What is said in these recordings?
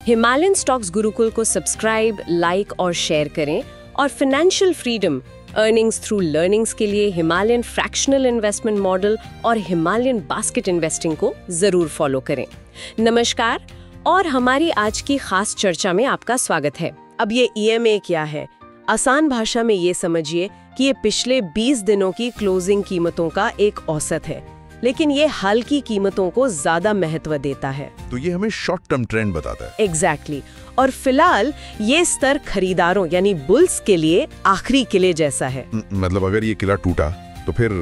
Himalayan stocks Gurukul को subscribe, like और share करें और financial freedom, earnings through learnings के लिए हिमालयन फ्रैक्शनल इन्वेस्टमेंट मॉडल और हिमालयन बास्केट इन्वेस्टिंग को जरूर फॉलो करें। नमस्कार और हमारी आज की खास चर्चा में आपका स्वागत है। अब ये EMA क्या है? आसान भाषा में ये समझिए कि ये पिछले 20 दिनों की क्लोजिंग कीमतों का एक औसत है, लेकिन ये हाल की कीमतों को ज्यादा महत्व देता है। तो ये हमें शॉर्ट टर्म ट्रेंड बताता है। एग्जैक्टली। और फिलहाल ये स्तर खरीदारों यानी बुल्स के लिए आखिरी किले जैसा है। मतलब अगर ये किला टूटा तो फिर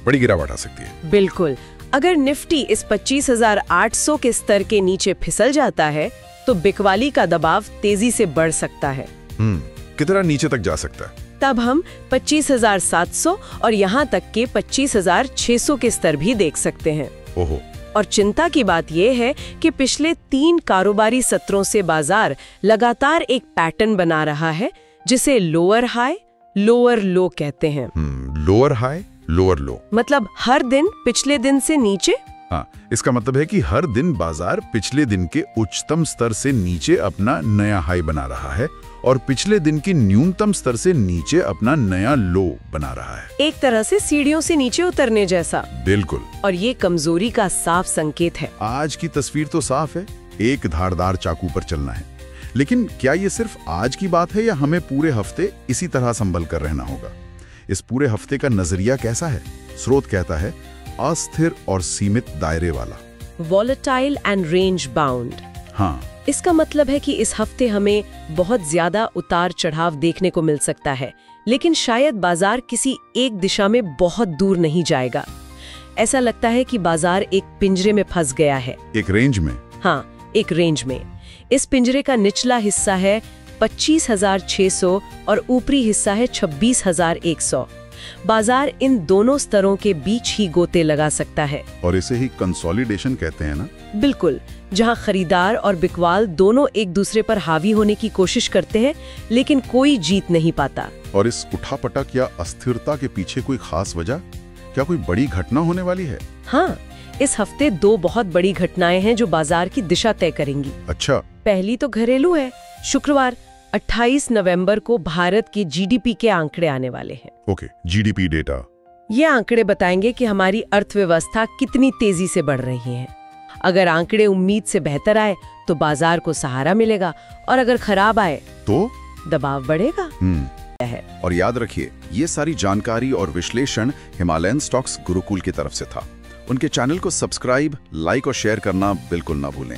बड़ी गिरावट आ सकती है। बिल्कुल। अगर निफ्टी इस 25,800 के स्तर के नीचे फिसल जाता है तो बिकवाली का दबाव तेजी से बढ़ सकता है। कितना नीचे तक जा सकता है? तब हम 25,700 और यहाँ तक के 25,600 के स्तर भी देख सकते हैं। ओहो। और चिंता की बात यह है कि पिछले 3 कारोबारी सत्रों से बाजार लगातार एक पैटर्न बना रहा है जिसे लोअर हाई लोअर लो कहते हैं। लोअर हाई लोअर लो मतलब हर दिन पिछले दिन से नीचे। हाँ, इसका मतलब है कि हर दिन बाजार पिछले दिन के उच्चतम स्तर से नीचे अपना नया हाई बना रहा है और पिछले दिन की न्यूनतम स्तर से नीचे अपना नया लो बना रहा है। एक तरह से सीढ़ियों से नीचे उतरने जैसा। बिल्कुल। और ये कमजोरी का साफ संकेत है। आज की तस्वीर तो साफ है, एक धारदार चाकू पर चलना है। लेकिन क्या ये सिर्फ आज की बात है या हमें पूरे हफ्ते इसी तरह संभल कर रहना होगा? इस पूरे हफ्ते का नजरिया कैसा है? स्रोत कहता है अस्थिर और सीमित दायरे वाला, वॉलेटाइल एंड रेंज बाउंड। हाँ, इसका मतलब है कि इस हफ्ते हमें बहुत ज्यादा उतार चढ़ाव देखने को मिल सकता है, लेकिन शायद बाजार किसी एक दिशा में बहुत दूर नहीं जाएगा। ऐसा लगता है कि बाजार एक पिंजरे में फंस गया है। एक रेंज में? हाँ, एक रेंज में। इस पिंजरे का निचला हिस्सा है 25,600 और ऊपरी हिस्सा है 26,100। बाजार इन दोनों स्तरों के बीच ही गोते लगा सकता है। और इसे ही कंसोलिडेशन कहते हैं ना? बिल्कुल, जहां खरीदार और बिकवाल दोनों एक दूसरे पर हावी होने की कोशिश करते हैं, लेकिन कोई जीत नहीं पाता। और इस उठापटक या अस्थिरता के पीछे कोई खास वजह? क्या कोई बड़ी घटना होने वाली है? हाँ, इस हफ्ते 2 बहुत बड़ी घटनाएं हैं जो बाजार की दिशा तय करेंगी। अच्छा। पहली तो घरेलू है। शुक्रवार 28 नवंबर को भारत की GDP के आंकड़े आने वाले हैं। Okay, GDP data. ये आंकड़े बताएंगे कि हमारी अर्थव्यवस्था कितनी तेजी से बढ़ रही है। अगर आंकड़े उम्मीद से बेहतर आए तो बाजार को सहारा मिलेगा और अगर खराब आए तो दबाव बढ़ेगा। और याद रखिए, ये सारी जानकारी और विश्लेषण हिमालयन स्टॉक्स गुरुकुल की तरफ से था। उनके चैनल को सब्सक्राइब, लाइक और शेयर करना बिल्कुल ना भूलें।